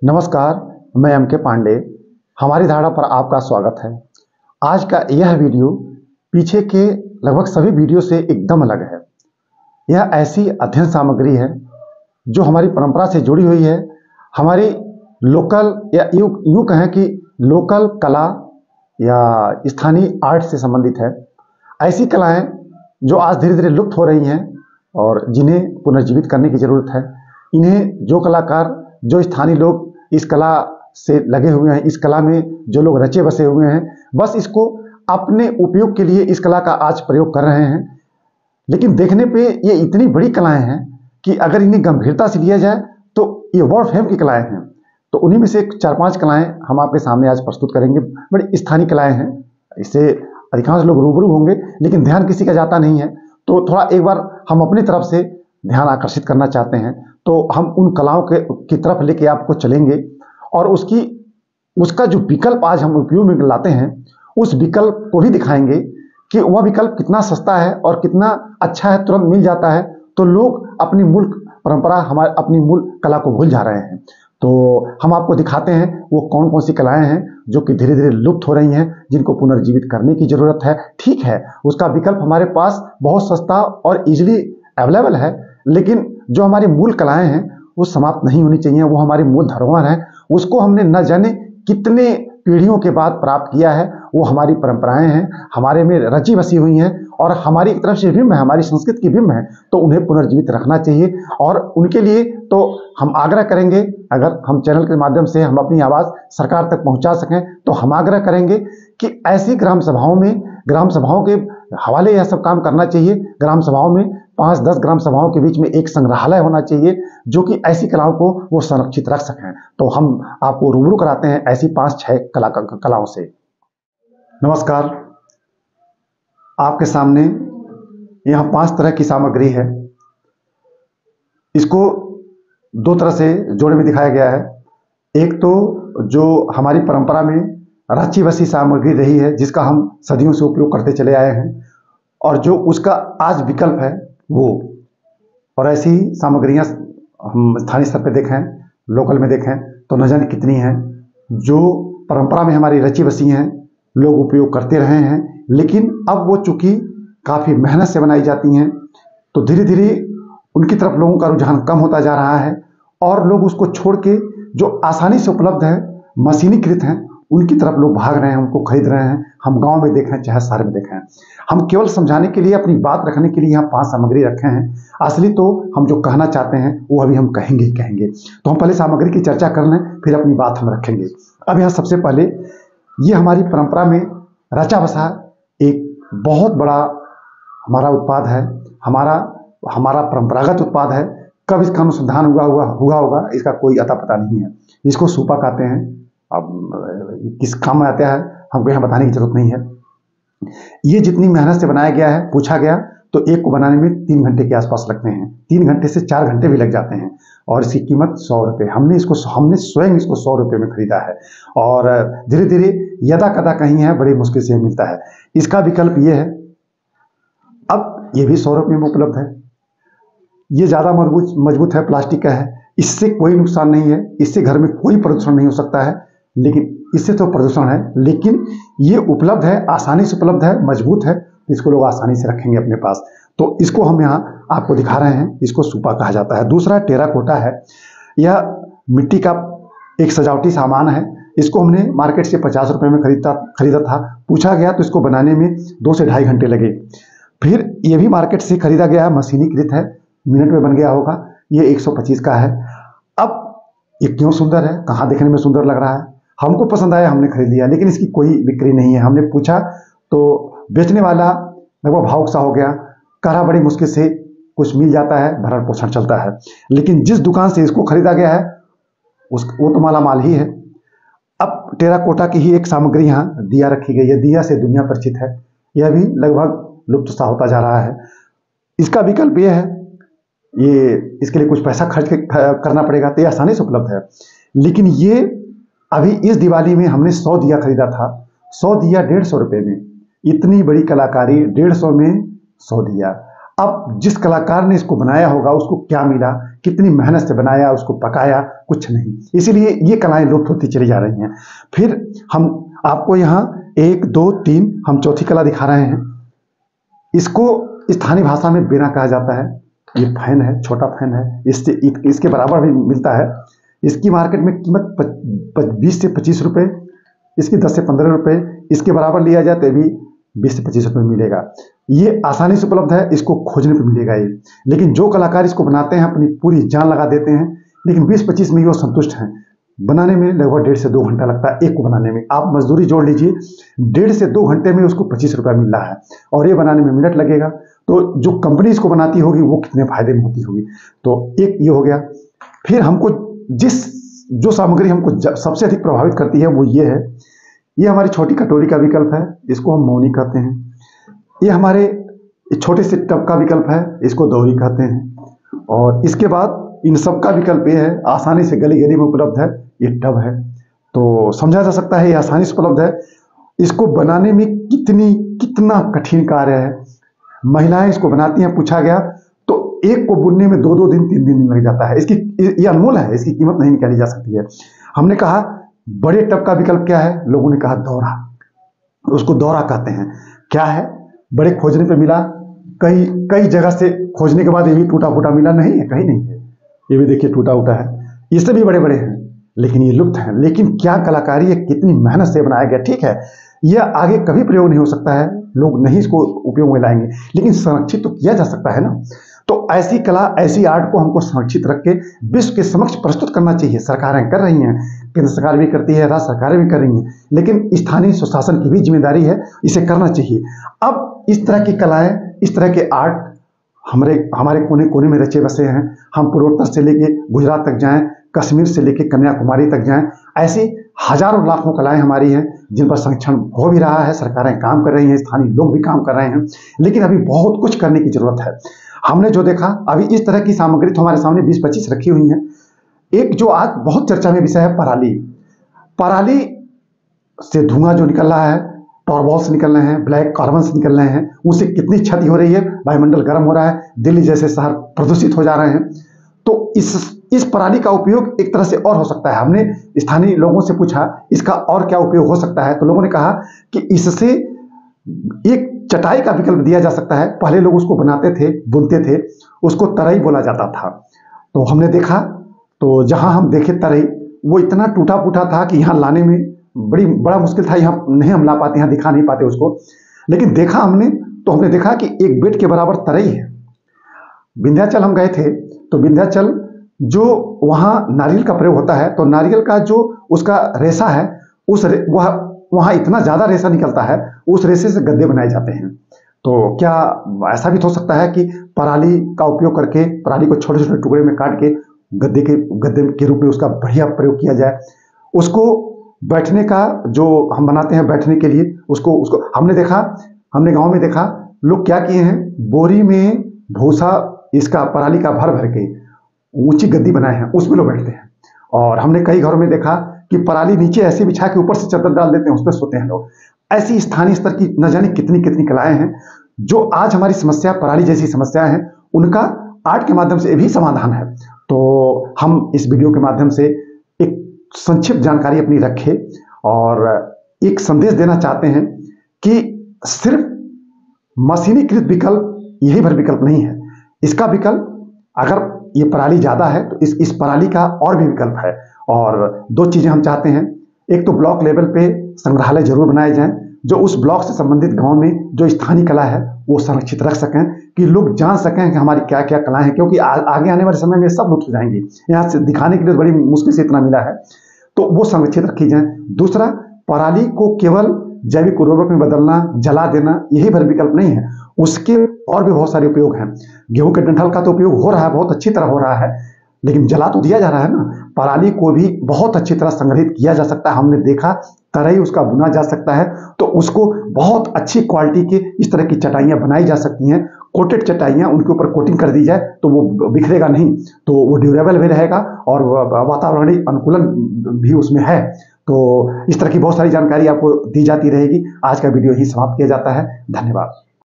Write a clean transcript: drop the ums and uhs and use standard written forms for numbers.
नमस्कार, मैं एम के पांडे। हमारी धारणा पर आपका स्वागत है। आज का यह वीडियो पीछे के लगभग सभी वीडियो से एकदम अलग है। यह ऐसी अध्ययन सामग्री है जो हमारी परंपरा से जुड़ी हुई है, हमारी लोकल या यूँ कहें कि लोकल कला या स्थानीय आर्ट से संबंधित है। ऐसी कलाएं जो आज धीरे धीरे लुप्त हो रही हैं और जिन्हें पुनर्जीवित करने की ज़रूरत है। इन्हें जो कलाकार, जो स्थानीय लोग इस कला से लगे हुए हैं, इस कला में जो लोग रचे बसे हुए हैं, बस इसको अपने उपयोग के लिए इस कला का आज प्रयोग कर रहे हैं। लेकिन देखने पे ये इतनी बड़ी कलाएं हैं कि अगर इन्हें गंभीरता से लिया जाए तो ये वर्ल्ड फेम की कलाएं हैं। तो उन्हीं में से 4-5 कलाएं हम आपके सामने आज प्रस्तुत करेंगे। बड़ी स्थानीय कलाएं हैं, इससे अधिकांश लोग रूबरू होंगे, लेकिन ध्यान किसी का जाता नहीं है। तो थोड़ा एक बार हम अपनी तरफ से ध्यान आकर्षित करना चाहते हैं, तो हम उन कलाओं की तरफ लेके आपको चलेंगे और उसका जो विकल्प आज हम उपयोग में लाते हैं, उस विकल्प को भी दिखाएंगे कि वह विकल्प कितना सस्ता है और कितना अच्छा है, तुरंत मिल जाता है। तो लोग अपनी मूल परंपरा, अपनी मूल कला को भूल जा रहे हैं। तो हम आपको दिखाते हैं वो कौन कौन सी कलाएं हैं जो कि धीरे धीरे लुप्त हो रही हैं, जिनको पुनर्जीवित करने की जरूरत है। ठीक है, उसका विकल्प हमारे पास बहुत सस्ता और इजीली अवेलेबल है, लेकिन जो हमारी मूल कलाएं हैं वो समाप्त नहीं होनी चाहिए। वो हमारी मूल धरोहर है, उसको हमने न जाने कितने पीढ़ियों के बाद प्राप्त किया है। वो हमारी परंपराएं हैं, हमारे में रची बसी हुई हैं और हमारी एक तरफ से बिंब है, हमारी संस्कृति की बिंब है। तो उन्हें पुनर्जीवित रखना चाहिए और उनके लिए तो हम आग्रह करेंगे, अगर हम चैनल के माध्यम से हम अपनी आवाज़ सरकार तक पहुंचा सकें तो हम आग्रह करेंगे कि ऐसी ग्राम सभाओं के हवाले यह सब काम करना चाहिए। ग्राम सभाओं में 5-10 ग्राम सभाओं के बीच में एक संग्रहालय होना चाहिए जो कि ऐसी कलाओं को वो संरक्षित रख सकें। तो हम आपको रूबरू कराते हैं ऐसी 5-6 कलाओं से। नमस्कार, आपके सामने यहाँ 5 तरह की सामग्री है। इसको 2 तरह से जोड़े में दिखाया गया है। एक तो जो हमारी परंपरा में रची बसी सामग्री रही है, जिसका हम सदियों से उपयोग करते चले आए हैं, और जो उसका आज विकल्प है वो। और ऐसी सामग्रियाँ हम स्थानीय स्तर पर देखें, लोकल में देखें तो न जाने कितनी हैं, जो परंपरा में हमारी रची बसी हैं, लोग उपयोग करते रहे हैं। लेकिन अब वो चूँकि काफ़ी मेहनत से बनाई जाती हैं, तो धीरे धीरे उनकी तरफ लोगों का रुझान कम होता जा रहा है और लोग उसको छोड़ के जो आसानी से उपलब्ध है, मशीनीकृत हैं, उनकी तरफ लोग भाग रहे हैं, उनको खरीद रहे हैं। हम गांव में देखें चाहे शहर में देखें, हम केवल समझाने के लिए, अपनी बात रखने के लिए यहाँ 5 सामग्री रखे हैं। असली तो हम जो कहना चाहते हैं वो अभी हम कहेंगे ही कहेंगे। तो हम पहले सामग्री की चर्चा कर लें, फिर अपनी बात हम रखेंगे। अब यहाँ सबसे पहले ये हमारी परंपरा में रचा बसा एक बहुत बड़ा हमारा उत्पाद है, हमारा परंपरागत उत्पाद है। कब इसका अनुसंधान हुआ होगा इसका कोई अता पता नहीं है। इसको सूपा कहते हैं। अब किस काम में आता है हमको यहाँ बताने की जरूरत नहीं है। ये जितनी मेहनत से बनाया गया है, पूछा गया तो एक को बनाने में 3 घंटे के आसपास लगते हैं। 3 घंटे से 4 घंटे भी लग जाते हैं और इसकी कीमत 100 रुपये। हमने स्वयं इसको 100 रुपये में खरीदा है और धीरे धीरे यदा कदा कहीं है, बड़ी मुश्किल से मिलता है। इसका विकल्प ये है, अब ये भी 100 रुपये में उपलब्ध है। ये ज़्यादा मजबूत है, प्लास्टिक का है, इससे कोई नुकसान नहीं है, इससे घर में कोई प्रदूषण नहीं हो सकता है। लेकिन इससे तो प्रदूषण है, लेकिन ये उपलब्ध है, आसानी से उपलब्ध है, मजबूत है, इसको लोग आसानी से रखेंगे अपने पास। तो इसको हम यहाँ आपको दिखा रहे हैं, इसको सूपा कहा जाता है। दूसरा टेराकोटा है। यह मिट्टी का एक सजावटी सामान है। इसको हमने मार्केट से 50 रुपये में खरीदा था। पूछा गया तो इसको बनाने में 2 से ढाई घंटे लगे। फिर ये भी मार्केट से खरीदा गया है, मशीनीकृत है, मिनट में बन गया होगा। ये 125 का है। अब ये क्यों सुंदर है, कहाँ देखने में सुंदर लग रहा है, हमको पसंद आया, हमने खरीद लिया, लेकिन इसकी कोई बिक्री नहीं है। हमने पूछा तो बेचने वाला लगभग भावुक सा हो गया, कहा बड़ी मुश्किल से कुछ मिल जाता है, भरण पोषण चलता है। लेकिन जिस दुकान से इसको खरीदा गया है वो तो माला माल ही है। अब टेराकोटा की ही एक सामग्री यहाँ दिया रखी गई है। दिया से दुनिया परिचित है, यह भी लगभग लुप्त सा होता जा रहा है। इसका विकल्प ये है, इसके लिए कुछ पैसा खर्च करना पड़ेगा, तो ये आसानी से उपलब्ध है। लेकिन ये अभी इस दिवाली में हमने 100 दिया खरीदा था। 100 दिया 150 रुपये में। इतनी बड़ी कलाकारी, 150 में 100 दिया। अब जिस कलाकार ने इसको बनाया होगा उसको क्या मिला, कितनी मेहनत से बनाया, उसको पकाया, कुछ नहीं। इसीलिए ये कलाएं लुप्त होती चली जा रही हैं। फिर हम आपको यहाँ 1 2 3 हम चौथी कला दिखा रहे हैं। इसको स्थानीय भाषा में बेना कहा जाता है। ये फैन है, छोटा फैन है, इसके बराबर भी मिलता है। इसकी मार्केट में कीमत 20 से 25 रुपये, इसकी 10 से 15 रुपये, इसके बराबर लिया जाए तो भी 20 से 25 रुपये मिलेगा। ये आसानी से उपलब्ध है, इसको खोजने पर मिलेगा ये। लेकिन जो कलाकार इसको बनाते हैं अपनी पूरी जान लगा देते हैं, लेकिन 20-25 में वो संतुष्ट हैं। बनाने में लगभग 1.5 से 2 घंटा लगता है एक को बनाने में। आप मजदूरी जोड़ लीजिए, 1.5 से 2 घंटे में उसको 25 रुपया मिल रहा है, और ये बनाने में मिनट लगेगा। तो जो कंपनी इसको बनाती होगी वो कितने फायदे में होती होगी। तो एक ये हो गया। फिर हमको जो सामग्री हमको सबसे अधिक प्रभावित करती है वो ये है। ये हमारी छोटी कटोरी का विकल्प है, इसको हम मौनी कहते हैं। ये हमारे छोटे से टब का विकल्प है, इसको दौरी कहते हैं। और इसके बाद इन सब का विकल्प ये है, आसानी से गली गली में उपलब्ध है, ये टब है। तो समझा जा सकता है ये आसानी से उपलब्ध है। इसको बनाने में कितना कठिन कार्य है। महिलाएं इसको बनाती हैं, पूछा गया तो एक को बुनने में 2-2 दिन 3 दिन लग जाता है। ये अनमोल है, इसकी कीमत नहीं निकाली जा सकती है। हमने कहा बड़े टब का विकल्प क्या है, लोगों ने कहा दौरा, उसको दौरा कहते हैं। क्या है, बड़े खोजने पे मिला, कई जगह से खोजने के बाद ये भी टूटा फूटा मिला, नहीं है, कहीं नहीं है। ये भी देखिए टूटा उटा है, इससे भी बड़े बड़े हैं, लेकिन ये लुप्त हैं। लेकिन क्या कलाकारी है, कितनी मेहनत से बनाया गया। ठीक है, यह आगे कभी प्रयोग नहीं हो सकता है, लोग नहीं इसको उपयोग में लाएंगे, लेकिन संरक्षित तो किया जा सकता है ना। तो ऐसी कला, ऐसी आर्ट को हमको संरक्षित रख के विश्व के समक्ष प्रस्तुत करना चाहिए। सरकारें कर रही हैं, केंद्र सरकार भी करती है, राज्य सरकारें भी कर रही हैं, लेकिन स्थानीय स्वशासन की भी जिम्मेदारी है, इसे करना चाहिए। अब इस तरह की कलाएं, इस तरह के आर्ट हमारे कोने कोने में रचे बसे हैं। हम पूर्वोत्तर से लेके गुजरात तक जाएं, कश्मीर से लेके कन्याकुमारी तक जाएं, ऐसी हजारों लाखों कलाएं हमारी हैं जिन पर संरक्षण हो भी रहा है, सरकारें काम कर रही हैं, स्थानीय लोग भी काम कर रहे हैं, लेकिन अभी बहुत कुछ करने की जरूरत है। हमने जो देखा, अभी इस तरह की सामग्री तो हमारे सामने 20-25 रखी हुई है। एक जो आज बहुत चर्चा में विषय है, पराली से धुआं जो निकल रहा है, टॉरबॉल्स निकल रहे हैं, ब्लैक कार्बन निकल रहे हैं, उससे कितनी क्षति हो रही है, वायुमंडल गर्म हो रहा है, दिल्ली जैसे शहर प्रदूषित हो जा रहे हैं। तो इस पराली का उपयोग एक तरह से और हो सकता है। हमने स्थानीय लोगों से पूछा इसका और क्या उपयोग हो सकता है, तो लोगों ने कहा कि इससे एक चटाई का विकल्प दिया जा सकता है। पहले लोग उसको बनाते थे, बुनते थे, उसको तरई बोला जाता था। तो हमने देखा, तो जहां हम देखे तरई, वो इतना टूटा फूटा था कि यहाँ लाने में बड़ा मुश्किल था, यहाँ नहीं हम ला पाते, यहाँ दिखा नहीं पाते उसको। लेकिन देखा हमने, तो हमने देखा कि एक बेड के बराबर तरई है। विंध्याचल हम गए थे, तो विंध्याचल जो वहाँ नारियल का प्रयोग होता है, तो नारियल का जो उसका रेशा है, वहाँ इतना ज़्यादा रेशा निकलता है, उस रेशे से गद्दे बनाए जाते हैं। तो क्या ऐसा भी तो हो सकता है कि पराली का उपयोग करके, पराली को छोटे छोटे टुकड़े में काट के गद्दे के रूप में उसका बढ़िया प्रयोग किया जाए। उसको बैठने का जो हम बनाते हैं बैठने के लिए, उसको हमने गांव में देखा, लोग क्या किए हैं, बोरी में भूसा इसका पराली का भर भर के ऊंची गद्दी बनाए हैं, उसमें लोग बैठते हैं। और हमने कई घरों में देखा कि पराली नीचे ऐसे बिछा के ऊपर से चादर डाल देते हैं, उस पर सोते हैं लोग। ऐसी स्थानीय स्तर की न जाने कितनी कितनी कलाएं हैं जो आज हमारी समस्या, पराली जैसी समस्याएं हैं, उनका आर्ट के माध्यम से भी समाधान है। तो हम इस वीडियो के माध्यम से एक संक्षिप्त जानकारी अपनी रखे और एक संदेश देना चाहते हैं कि सिर्फ मशीनीकृत विकल्प यही भर विकल्प नहीं है। इसका विकल्प, अगर ये पराली ज्यादा है तो इस पराली का और भी विकल्प है। और 2 चीजें हम चाहते हैं, एक तो ब्लॉक लेवल पे संग्रहालय जरूर बनाए जाएं, जो उस ब्लॉक से संबंधित गांव में जो स्थानीय कला है वो संरक्षित रख सकें, कि लोग जान सकें कि हमारी क्या क्या कलाएं हैं, क्योंकि आगे आने वाले समय में सब लुप्त हो जाएंगी। यहाँ से दिखाने के लिए बड़ी मुश्किल से इतना मिला है, तो वो संरक्षित रखी जाए। दूसरा, पराली को केवल जैविक उर्वरक में बदलना, जला देना, यही भर विकल्प नहीं है, उसके और भी बहुत सारे उपयोग हैं। गेहूं के डंठल का तो उपयोग हो रहा है, बहुत अच्छी तरह हो रहा है, लेकिन जला तो दिया जा रहा है ना। पराली को भी बहुत अच्छी तरह संग्रहित किया जा सकता है। हमने देखा तरई उसका बुना जा सकता है, तो उसको बहुत अच्छी क्वालिटी के इस तरह की चटाइयाँ बनाई जा सकती हैं, कोटेड चटाइयाँ, उनके ऊपर कोटिंग कर दी जाए तो वो बिखरेगा नहीं, तो वो ड्यूरेबल भी रहेगा और वातावरणीय अनुकूलन भी उसमें है। तो इस तरह की बहुत सारी जानकारी आपको दी जाती रहेगी। आज का वीडियो ही समाप्त किया जाता है। धन्यवाद।